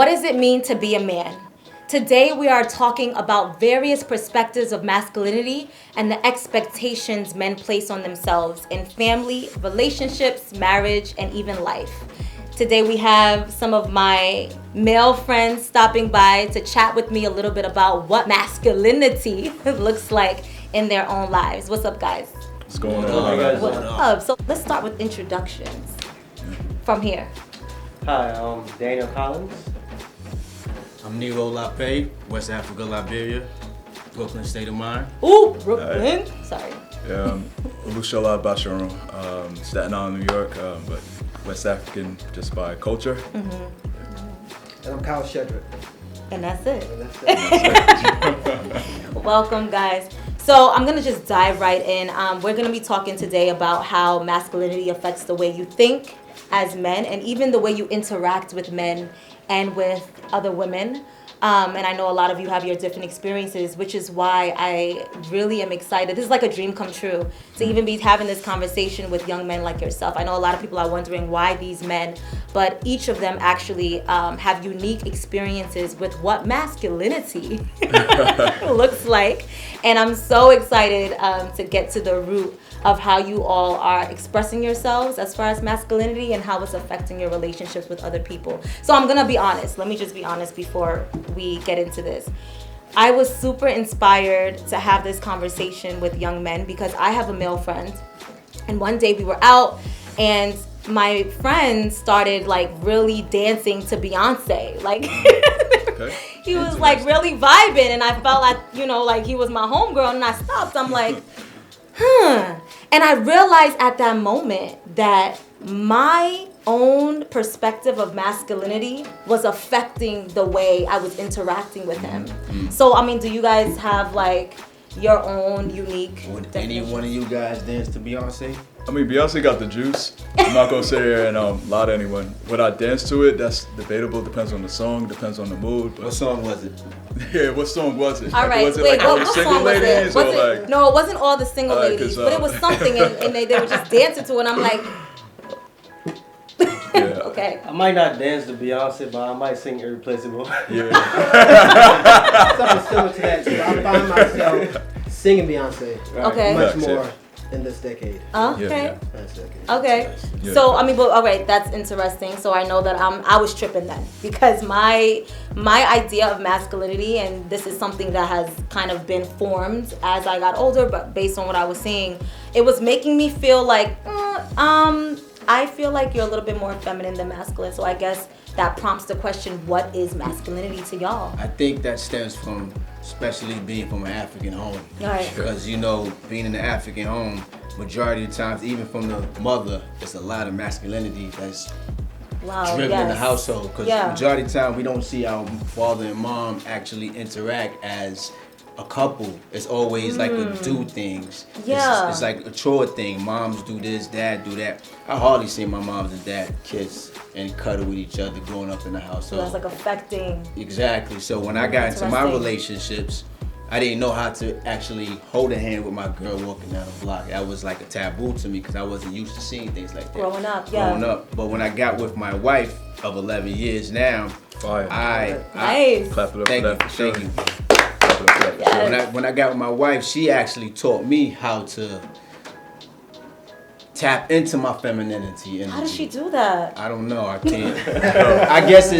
What does it mean to be a man? Today we are talking about various perspectives of masculinity and the expectations men place on themselves in family, relationships, marriage, and even life. Today we have some of my male friends stopping by to chat with me a little bit about what masculinity looks like in their own lives. What's up, guys? What's going on? What's up? So let's start with introductions from here. Hi, I'm Daniel Collins. I'm Nero Lape, West Africa, Liberia, Brooklyn State of Mind. Ooh, Brooklyn. Sorry. FYLWH I, Staten Island, New York, but West African just by culture. And I'm Kyle Shedrick. And that's it. And that's it. Welcome, guys. So I'm gonna just dive right in. We're gonna be talking today about how masculinity affects the way you think as men and even the way you interact with men and with other women. And I know a lot of you have your different experiences, which is why I really am excited. This is like a dream come true to even be having this conversation with young men like yourself. I know a lot of people are wondering why these men, but each of them actually have unique experiences with what masculinity looks like. And I'm so excited to get to the root of how you all are expressing yourselves as far as masculinity and how it's affecting your relationships with other people. So I'm gonna be honest. Let me just be honest before we get into this. I was super inspired to have this conversation with young men because I have a male friend, and one day we were out and my friend started like really dancing to Beyonce. Like Okay. he was like really vibing, and I felt like, like he was my homegirl, and I stopped. I'm like, and I realized at that moment that my own perspective of masculinity was affecting the way I was interacting with him. So, I mean, do you guys have like your own unique Would definition? any one of you guys dance to Beyonce? I mean, Beyonce got the juice. I'm not gonna sit here and lie to anyone. Would I dance to it? That's debatable. Depends on the song. Depends on the mood. What song was it? Yeah, what song was it? All right, Was it wait, like all the what single song was it? ladies Was or it? like? No, it wasn't all the single All right, ladies, 'cause, but it was something, and they were just dancing to it, and I'm like, Yeah. okay. I might not dance to Beyonce, but I might sing Irreplaceable. Yeah. Something similar to that too. I find myself singing Beyonce Okay. much Facts, more in this decade. Okay. Yeah. Last decade. Okay. Yeah. So I mean, but all right, that's interesting. So I know that I was tripping then because my idea of masculinity, and this is something that has kind of been formed as I got older, but based on what I was seeing, it was making me feel like I feel like you're a little bit more feminine than masculine. So I guess that prompts the question, what is masculinity to y'all? I think that stems from, especially being from an African home. All right. Because, being in an African home, majority of the times, even from the mother, there's a lot of masculinity that's Wow. driven yes. in the household. Because Yeah. majority of the time, we don't see our father and mom actually interact as a couple. It's always like a do things. Yeah. It's like a chore thing. Moms do this, dad do that. I hardly see my moms and dad kiss and cuddle with each other growing up in the So household. that's like affecting. Exactly. So when I got into my Interesting. relationships, I didn't know how to actually hold a hand with my girl walking down the block. That was like a taboo to me because I wasn't used to seeing things like that. Growing up, yeah. Growing up. But when I got with my wife of 11 years now, Fire. Nice. Clap it up Thank for you. that for sure. Thank you. Clap it up for that for sure. Yes. When I got with my wife, she actually taught me how to tap into my femininity. How does she do that? I don't know. I can't. I guess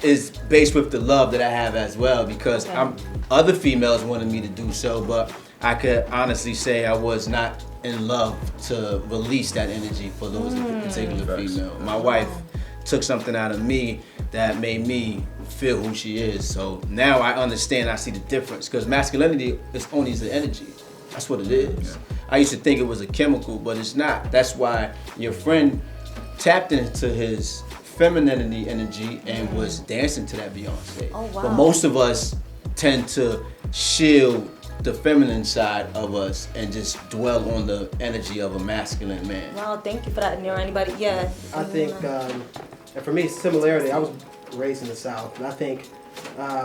it's based with the love that I have as well because Okay. other females wanted me to do so, but I could honestly say I was not in love to release that energy for those particular Facts. female. My wife took something out of me that made me feel who she is. So now I understand. I see the difference because masculinity is only the energy. That's what it is. I used to think it was a chemical, but it's not. That's why your friend tapped into his femininity energy and was dancing to that Beyonce. Oh, wow. But most of us tend to shield the feminine side of us and just dwell on the energy of a masculine man. Wow, thank you for that, Nero. Anybody? Yeah. I think, and for me, similarity. I was raised in the South, and I think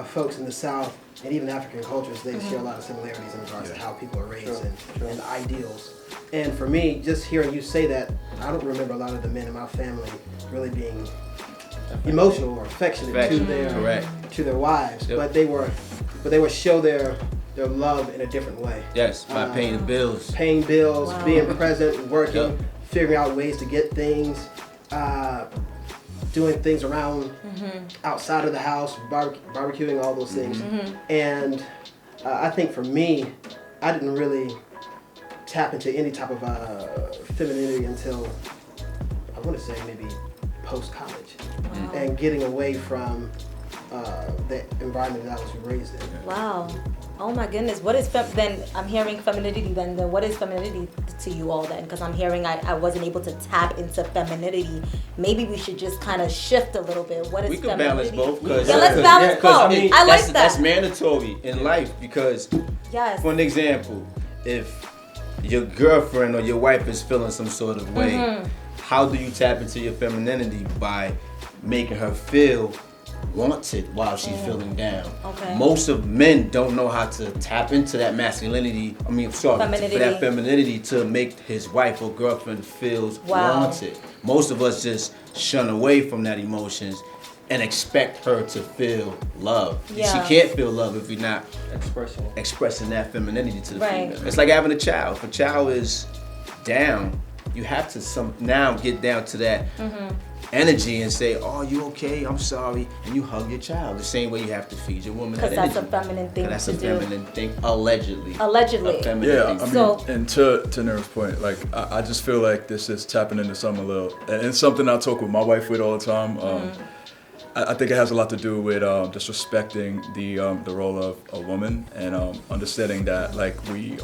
folks in the South and even African cultures, they share a lot of similarities in regards to how people are raised and ideals. And for me, just hearing you say that, I don't remember a lot of the men in my family really being emotional or affectionate Correct. to their wives, Yep. but they would show their love in a different way. Yes, by paying the bills. Paying bills, Wow. being present, working, Yep. figuring out ways to get things, doing things around outside of the house, barbecuing, all those things. And I think for me, I didn't really tap into any type of femininity until I want to say maybe post-college, and getting away from the environment that I was raised in. Wow. Oh my goodness. What is then? I'm hearing femininity. Then what is femininity to you all then? Because I'm hearing I wasn't able to tap into femininity. Maybe we should just kind of shift a little bit. What is We could balance femininity? both. Cause, Yeah, let's balance both. I mean, I like that. That's mandatory in life because, Yes. for an example, if your girlfriend or your wife is feeling some sort of way, how do you tap into your femininity? By making her feel wanted while she's feeling down. Okay. Most of men don't know how to tap into that masculinity. For that femininity to make his wife or girlfriend feels wanted. Most of us just shun away from that emotions and expect her to feel love. Yeah. She can't feel love if we're not Expressing. that femininity to the Right. female. It's like having a child. If a child is down, you have to now get down to that energy and say, "Oh, you okay? I'm sorry," and you hug your child the same way you have to feed your woman. Because that that's a energy. feminine thing That's to a do. feminine thing, allegedly. Allegedly. A feminine Yeah, thing. I mean, So- and to Nira's point, like I just feel like this is tapping into something a little, and it's something I talk with my wife with all the time. I think it has a lot to do with just respecting the role of a woman and understanding that like we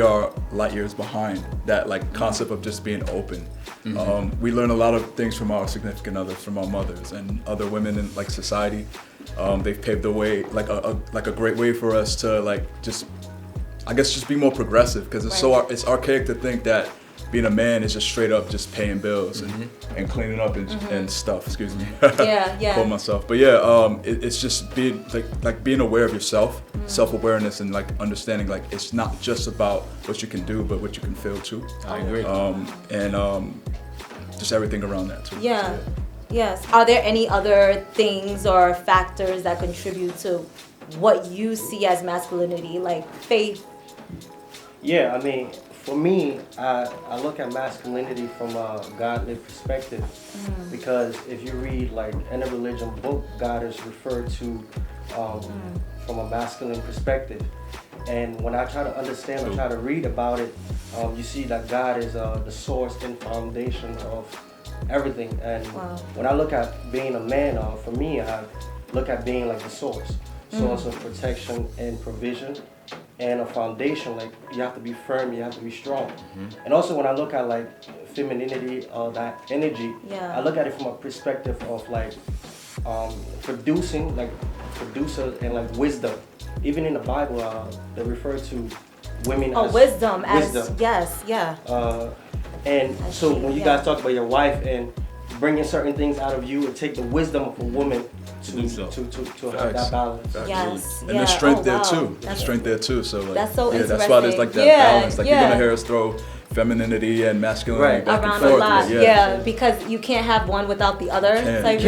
are light years behind that like concept of just being open. We learn a lot of things from our significant others, from our mothers and other women in like society. They've paved the way, like a great way for us to like just be more progressive, because it's archaic to think that being a man is just straight up just paying bills and cleaning up and stuff. Excuse me. Yeah. Call myself. But yeah, it's just being like being aware of yourself, self-awareness, and like understanding like it's not just about what you can do, but what you can feel too. I agree. And just everything around that too. Yeah. Yes. Are there any other things or factors that contribute to what you see as masculinity, like faith? Yeah, I mean, for me, I look at masculinity from a godly perspective, because if you read like in a religion book, God is referred to from a masculine perspective. And when I try to understand or try to read about it, you see that God is the source and foundation of everything. And when I look at being a man, for me, I look at being like the source of protection and provision, and a foundation. Like you have to be firm, you have to be strong. And also when I look at like femininity or that energy, I look at it from a perspective of like producer and like wisdom. Even in the Bible, they refer to women as wisdom. wisdom. Yes, yeah. And so when you guys talk about your wife and bringing certain things out of you, it take the wisdom of a woman to have that balance. Yes. And there's strength there wow. too. There's strength there too. So like, That's so that's why there's like that balance. Like you're gonna hear us throw femininity and masculinity back around and forth. a lot. Yeah. Yeah, because you can't have one without the other. Can't. Type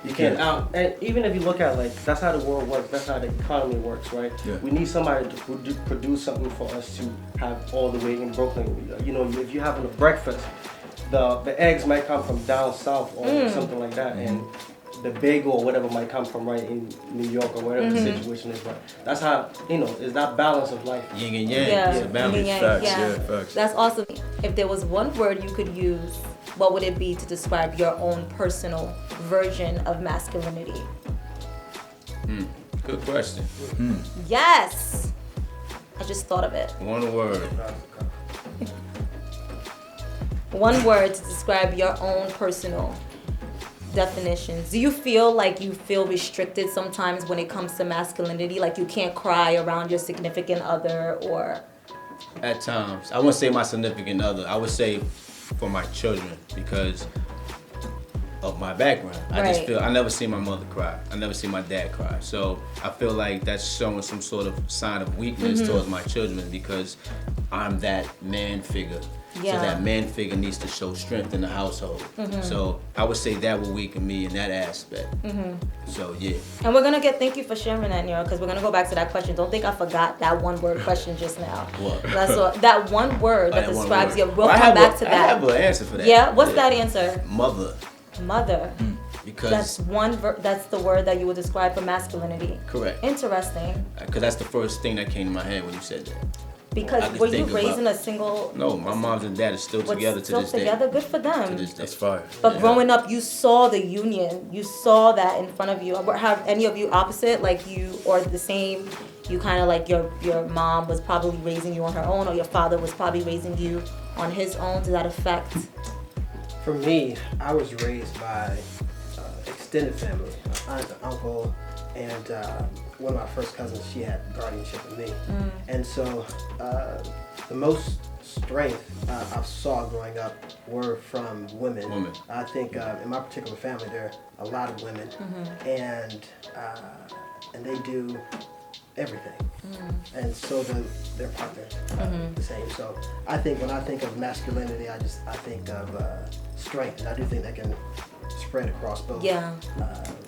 You thing. can't. And even if you look at like, that's how the world works. That's how the economy works, right? Yeah. We need somebody to produce something for us to have all the way in Brooklyn. You know, if you're having a breakfast, the eggs might come from down south or something like that, and the bagel or whatever might come from right in New York or whatever the situation is. But that's how, it's that balance of life. Yin and yang. Yeah. It's a balance. Yin and yang, Facts, yeah. yeah, facts. That's awesome. If there was one word you could use, what would it be to describe your own personal version of masculinity? Good question. Yes. I just thought of it. One word. One word to describe your own personal definitions. Do you feel like you feel restricted sometimes when it comes to masculinity? Like you can't cry around your significant other, or? At times. I wouldn't say my significant other. I would say for my children, because of my background. I just Right. feel I never seen my mother cry. I never seen my dad cry. So I feel like that's showing some sort of sign of weakness towards my children, because I'm that man figure. Yeah. So that man figure needs to show strength in the household. So I would say that would weaken me in that aspect. So yeah. And thank you for sharing that, Nero, because we're gonna go back to that question. Don't think I forgot that one word question just now. What? That's all, that one word that that one describes word. you. We'll I come have back a- to I that. have an answer for that. Yeah, what's that answer? Mother. Mother. Because That's that's the word that you would describe for masculinity. correct. Interesting. Because that's the first thing that came to my head when you said that. I Because could were you think raised about- in a single? No, my mom's and dad are still What's together to still this together? day. Good for them. To this day. That's fire. But Yeah. growing up, you saw the union. You saw that in front of you. Have any of you opposite, like you, or the same? You kind of like your mom was probably raising you on her own, or your father was probably raising you on his own. Does that affect? For me, I was raised by extended family, aunt, uncle, and one of my first cousins. She had guardianship of me, and so the most strength I saw growing up were from women. I think in my particular family there are a lot of women, and they do everything, and so their partners the same. So I think when I think of masculinity, I think of strength, and I do think that can spread across both.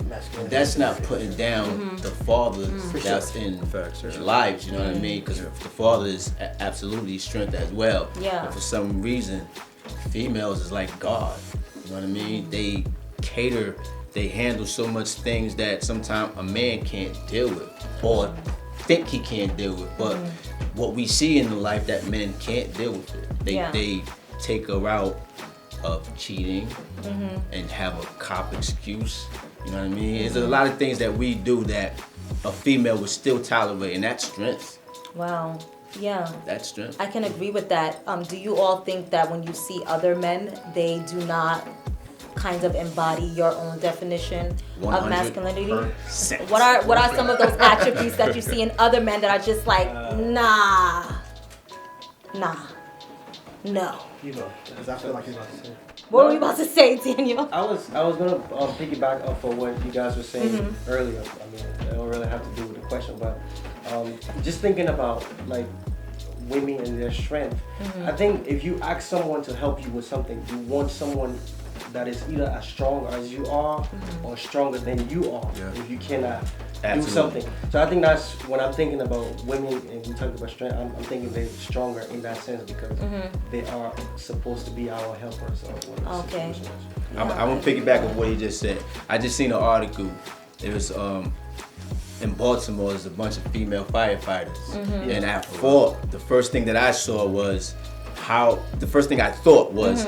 Masculinity. That's not putting down the fathers that's in Facts, yeah. their lives, you know what I mean? Because the father is absolutely strength as well. Yeah. But for some reason, females is like God, you know what I mean? They cater, they handle so much things that sometimes a man can't deal with or think he can't deal with. But what we see in the life that men can't deal with it. They take a route of cheating and have a cop excuse. You know what I mean? There's a lot of things that we do that a female would still tolerate, and that's strength. Wow. Yeah. That's strength. I can agree with that. Do you all think that when you see other men, they do not kind of embody your own definition of masculinity? 100%. What are some of those attributes that you see in other men that are just like, nah, no? You know, because I feel like you're about to say. What were you about to say, Daniel? I was gonna piggyback off of what you guys were saying earlier. I mean, it don't really have to do with the question, but just thinking about like women and their strength. I think if you ask someone to help you with something, you want someone that is either as strong as you are or stronger than you are. Yeah. If you cannot Absolutely. do something. So I think that's when I'm thinking about women and we talk about strength, I'm thinking they're stronger in that sense because they are supposed to be our helpers or whatever. Okay. situation is. I want to piggyback on what he just said. I just seen an article. It was in Baltimore. There's a bunch of female firefighters, and I thought the first thing that I saw was how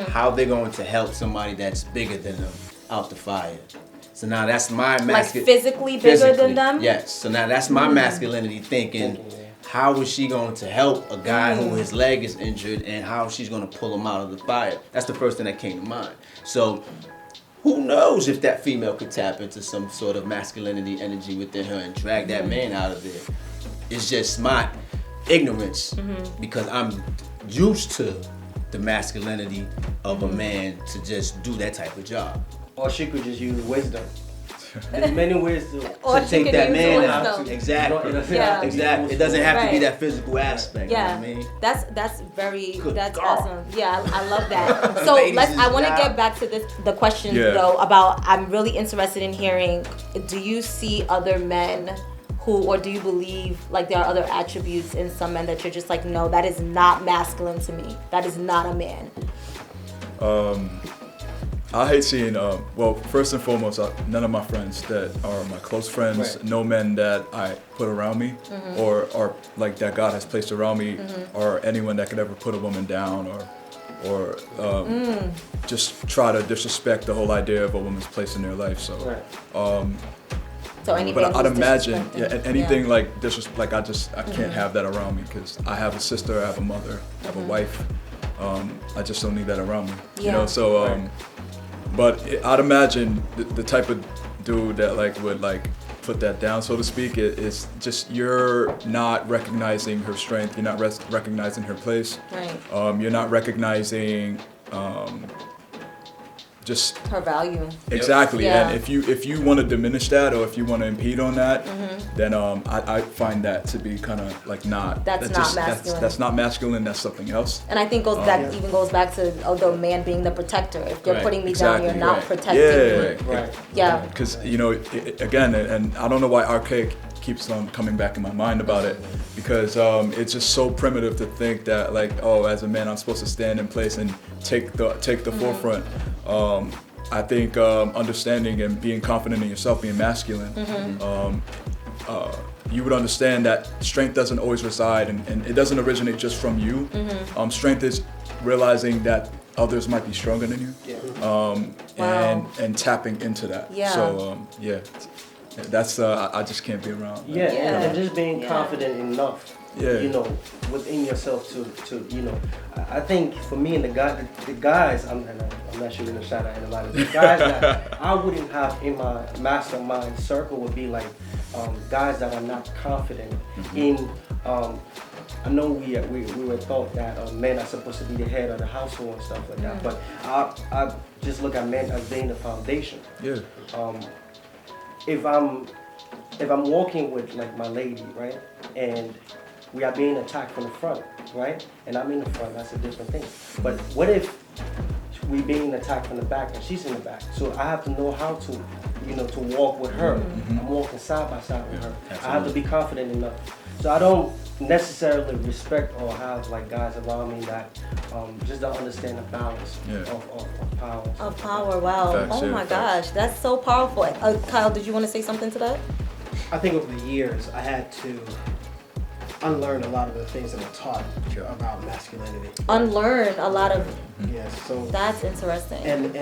how they're going to help somebody that's bigger than them out the fire. So now that's my Like physically bigger than them? Yes. So now that's my masculinity thinking. How is she going to help a guy who his leg is injured, and how she's going to pull him out of the fire? That's the first thing that came to mind. So who knows if that female could tap into some sort of masculinity energy within her and drag that man out of there. It's just my ignorance because I'm used to the masculinity of a man to just do that type of job. Or she could just use wisdom. There's many ways to Or To she take could that use man wisdom. out. Exactly. Yeah. Exactly. It doesn't have to be Right. that physical aspect. Yeah, You know what I mean? that's very Good that's God. awesome. Yeah, I love that. So Ladies I want to is get back to the question Yeah. though about. I'm really interested in hearing. Do you see other men who, or do you believe like there are other attributes in some men that you're just like, no, that is not masculine to me. That is not a man. I hate seeing, well, first and foremost, none of my friends that are my close friends, Right. no men that I put around me or like that God has placed around me or anyone that could ever put a woman down or just try to disrespect the whole idea of a woman's place in their life. So, Right. So anything. but I'd who's imagine, disrespecting. anything like like I can't have that around me because I have a sister, I have a mother, I have a wife. I just don't need that around me. You Yeah. know, so but I'd imagine the type of dude that like would like put that down, so to speak. It's just you're not recognizing her strength. You're not recognizing her place. Right. You're not recognizing just Her value. exactly. Yeah. And if you want to diminish that, or if you want to impede on that, then I find that to be kind of like not. That's not masculine. That's not masculine. That's something else. And I think even goes back to the man being the protector. If you're Right. putting me Exactly. down, you're not Right. protecting Yeah. me. Right. Yeah. Because again, and I don't know why archaic keeps on coming back in my mind about it, because it's just so primitive to think that like, oh, as a man I'm supposed to stand in place and take the forefront. I think understanding and being confident in yourself, being masculine, you would understand that strength doesn't always reside, and it doesn't originate just from you. Strength is realizing that others might be stronger than you, Wow. and tapping into that. Yeah. So that's I just can't be around. Yeah, Yeah. and just being Yeah. confident enough, Yeah. within yourself to I think for me and the guys, I'm not sure gonna shout out anybody. The guys that I wouldn't have in my mastermind circle would be like guys that are not confident in. I know we were taught that men are supposed to be the head of the household and stuff like that, but I just look at men as being the foundation. Yeah. If I'm walking with like my lady, right, and we are being attacked from the front, right, and I'm in the front, that's a different thing. But what if we being attacked from the back and she's in the back? So I have to know how to, to walk with her. I'm walking side by side with her. I have to be confident enough. So I don't necessarily respect or have like guys around me that just don't understand the balance of power. Of power, wow. Facts, Oh yeah, my facts. gosh, that's so powerful. Kyle, did you want to say something to that? I think over the years, I had to unlearn a lot of the things that were taught about masculinity. Unlearn a lot of, Yes, so that's interesting. and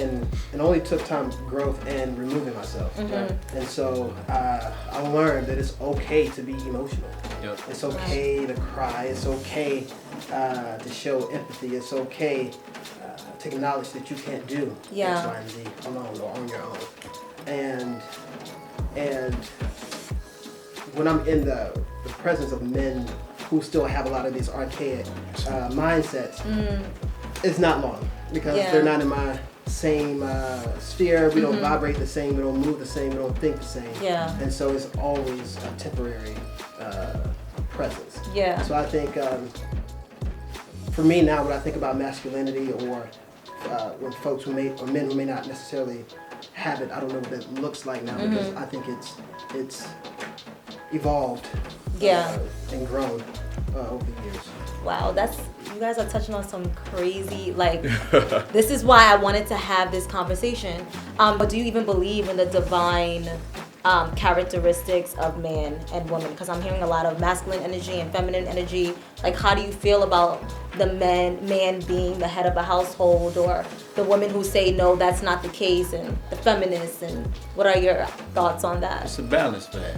it only took time, growth, and removing myself. Right? And so I learned that it's okay to be emotional. Yep. It's okay to cry. It's okay to show empathy. It's okay to acknowledge that you can't do Yeah. X, Y, and Z alone or on your own. And when I'm in the presence of men who still have a lot of these archaic mindsets, it's not long because Yeah. they're not in my same sphere. We don't vibrate the same. We don't move the same. We don't think the same. Yeah. And so it's always a temporary presence. Yeah. So I think for me now, when I think about masculinity or when folks who may, or men who may not necessarily have it, I don't know what that looks like now because I think it's evolved Yeah. and grown over the years. Wow, you guys are touching on some crazy, like, this is why I wanted to have this conversation. But do you even believe in the divine characteristics of man and woman? Because I'm hearing a lot of masculine energy and feminine energy. Like, how do you feel about the man being the head of a household, or the women who say no, that's not the case, and the feminists, and what are your thoughts on that? It's a balance for that.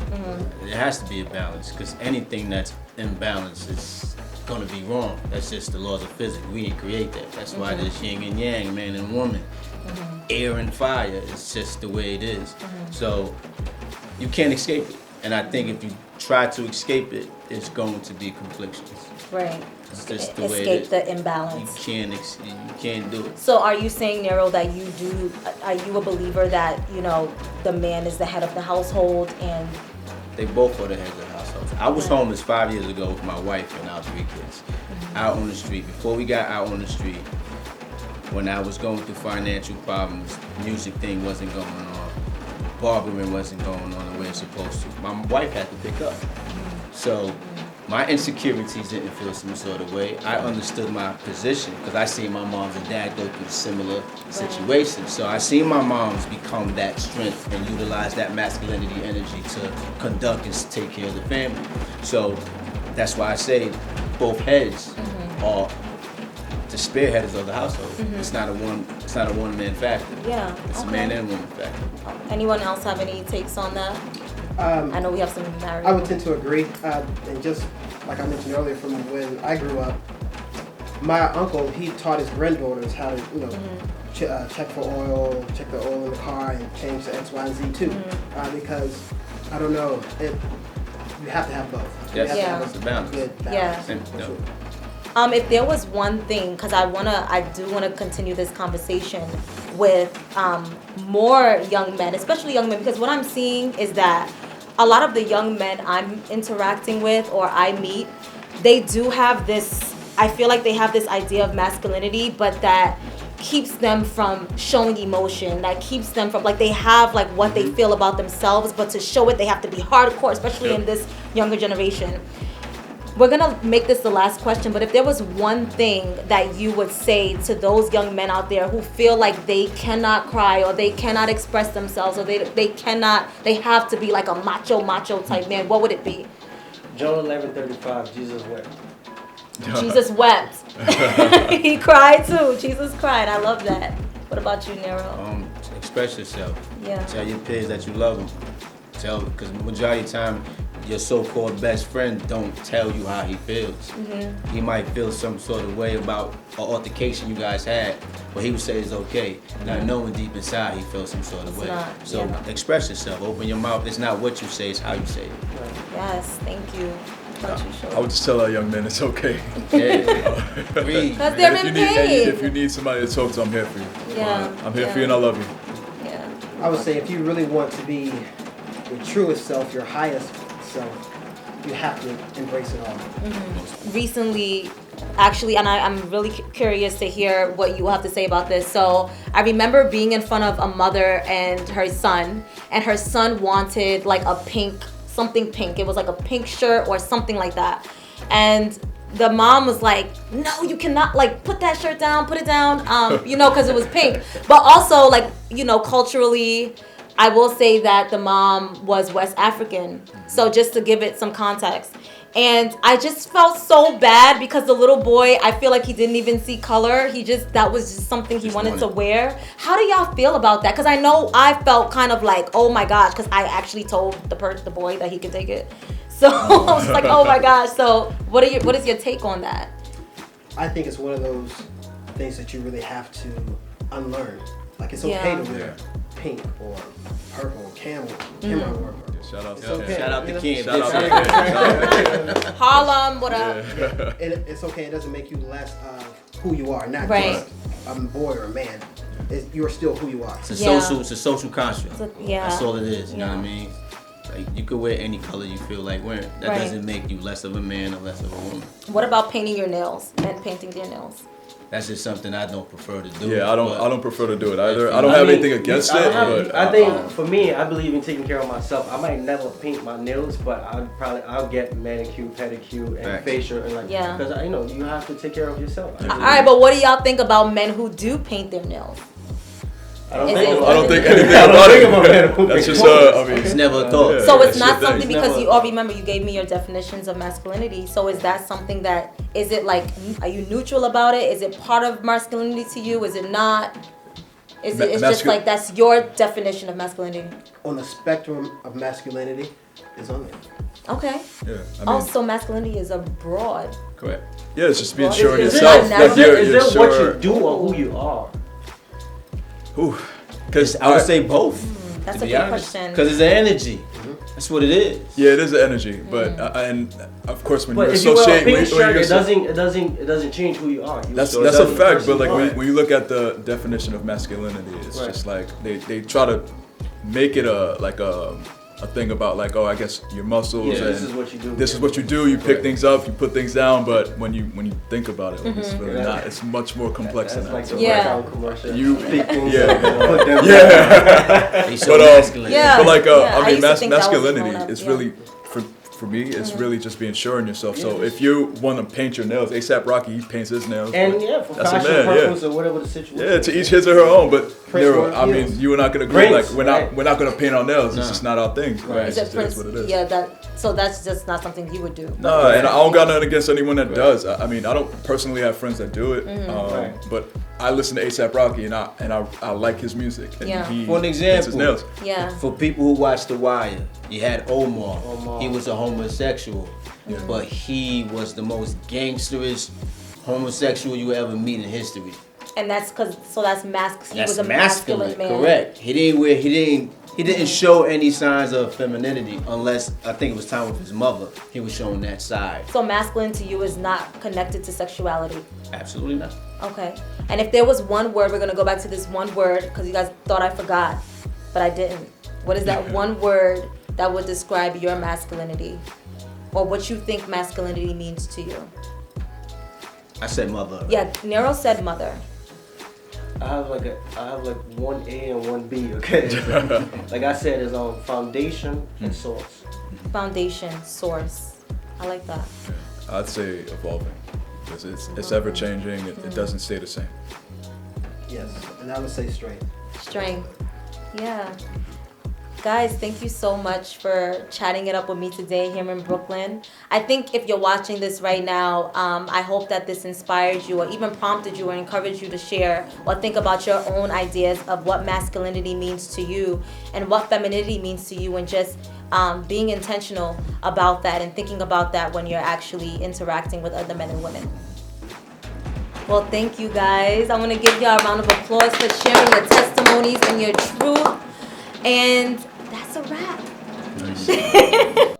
It has to be a balance because anything that's imbalance is going to be wrong. That's just the laws of physics. We didn't create that. That's why there's yin and yang, man and woman. Air and fire. It's just the way it is. So you can't escape it. And I think if you try to escape it, it's going to be conflictions. Right. It's just the way it Escape is. the You imbalance. can't do it. So are you saying, Nero, that are you a believer that, the man is the head of the household and... They both are the heads of the household. I was homeless 5 years ago with my wife and our 3 kids. Out on the street. Before we got out on the street, when I was going through financial problems, music thing wasn't going on, barbering wasn't going on the way it's supposed to. My wife had to pick up. So my insecurities didn't feel some sort of way. I understood my position because I seen my moms and dad go through similar situations. So I seen my moms become that strength and utilize that masculinity energy to conduct and take care of the family. So that's why I say both heads are the spearheaders of the household. It's not a one man factor. Yeah. It's okay. a man and woman factor. Anyone else have any takes on that? I know we have some married. I would tend to agree, and just like I mentioned earlier, from when I grew up, my uncle, he taught his granddaughters how to check for oil, check the oil in the car, and change to X, Y, and Z too, because I don't know, you have to have both. You Yes, have to Yeah. have it's the balance. a good Yeah. balance. And, for sure. If there was one thing, because I do wanna continue this conversation with more young men, especially young men, because what I'm seeing is that a lot of the young men I'm interacting with or I meet, they do have this. I feel like they have this idea of masculinity, but that keeps them from showing emotion. That keeps them from like they have like what they feel about themselves, but to show it they have to be hardcore, especially in this younger generation. We're gonna make this the last question, but if there was one thing that you would say to those young men out there who feel like they cannot cry or they cannot express themselves or they have to be like a macho type man, what would it be? John 11:35, Jesus wept. Jesus wept. He cried too. Jesus cried. I love that. What about you, Nero? Express yourself. Yeah. Tell your peers that you love them. Because majority of the time, your so-called best friend don't tell you how he feels. Mm-hmm. He might feel some sort of way about an altercation you guys had, but he would say it's okay. Not knowing deep inside he feels some sort of way. So express yourself. Open your mouth. It's not what you say, it's how you say it. Yes, thank you. I would just tell our young men it's okay. Yeah. Breathe. Because they're in pain. If you need somebody to talk to, I'm here for you. Yeah. I'm here for you and I love you. Yeah. I would say if you really want to be your truest self, your highest self, you have to embrace it all. Mm-hmm. Recently, actually, and I'm really curious to hear what you have to say about this. So I remember being in front of a mother and her son wanted like something pink. It was like a pink shirt or something like that. And the mom was like, no, you cannot, like, put that shirt down, put it down, because it was pink. But also, like, culturally, I will say that the mom was West African. So just to give it some context. And I just felt so bad because the little boy, I feel like he didn't even see color. That was just something he wanted to wear. How do y'all feel about that? Because I know I felt kind of like, oh my gosh, because I actually told the boy that he could take it. So I was like, oh my gosh. So what is your take on that? I think it's one of those things that you really have to unlearn. Like it's okay to wear pink or purple or camel. Shout out to okay. Shout out to Kim. Shout out to Harlem, what up? It's okay. It doesn't make you less of who you are, not Right. just a boy or a man. You're still who you are. It's a social construct. Yeah. That's all it is. You know what I mean? Like you could wear any color you feel like wearing. That doesn't make you less of a man or less of a woman. What about painting your nails? Men painting their nails. That's just something I don't prefer to do. Yeah, I don't prefer to do it either. I don't have anything against it, but I think for me, I believe in taking care of myself. I might never paint my nails, but I'll get manicure, pedicure, and facial, and because you have to take care of yourself. All right, but what do y'all think about men who do paint their nails? I don't think anything about it. That's just it's never a thought. So it's not something because you all remember you gave me your definitions of masculinity. So is that something that is it like are you neutral about it? Is it part of masculinity to you? Is it not? It's just like that's your definition of masculinity. On the spectrum of masculinity, is on there. Okay. Yeah. So masculinity is a broad. Correct. Yeah, it's just being sure of Is yourself. Is it what you do or who you are? Because I would say both. That's to a be good honest. question. Because it's the energy. That's what it is. Yeah, it is the energy, but and of course when you if you wear a associate, pink shirt, it doesn't change who you are. That's a fact. But like when you look at the definition of masculinity, it's just like they try to make it a thing about like, oh, I guess your muscles and this is what you do. This is what you do. You pick things up, you put things down. But when you think about it, it's really not. It's much more complex than that. Like the Yeah. commercial. You pick things yeah. up, put them Yeah. But like I I mean, used to think that was masculinity grown up, is yeah. really for me, it's really just being sure in yourself. So if you want to paint your nails, ASAP Rocky, he paints his nails. And for that's fashion a man, purpose or whatever the situation. Yeah, to each his or her own. But Prince I mean, you and I can agree. Prince, like we're not gonna paint our nails. It's just not our thing. Right. Is It's it just what it is. Yeah, so that's just not something you would do. No, and I don't got nothing against anyone that does. I mean, I don't personally have friends that do it, but I listen to ASAP Rocky and I like his music. And he For an paints his example, nails. Yeah. for people who watch The Wire, you had Omar. He was a homosexual, but he was the most gangsterish homosexual you ever meet in history. And that's because, so that's he That's was a masculine man. correct. He didn't He didn't show any signs of femininity unless I think it was time with his mother. He was showing that side. So masculine to you is not connected to sexuality. Absolutely not. Okay. And if there was one word, we're gonna go back to this one word because you guys thought I forgot, but I didn't. What is that one word that would describe your masculinity, or what you think masculinity means to you? I said mother. Yeah, Nero said mother. I have like one A and one B. Okay. Like I said, is foundation and source. Foundation, source. I like that. I'd say evolving, because it's ever changing. It doesn't stay the same. Yes, and I would say strength. Strength. Yeah. Guys, thank you so much for chatting it up with me today here in Brooklyn. I think if you're watching this right now, I hope that this inspired you or even prompted you or encouraged you to share or think about your own ideas of what masculinity means to you and what femininity means to you, and just being intentional about that and thinking about that when you're actually interacting with other men and women. Well, thank you guys. I want to give y'all a round of applause for sharing your testimonies and your truth. And that's a wrap. Nice.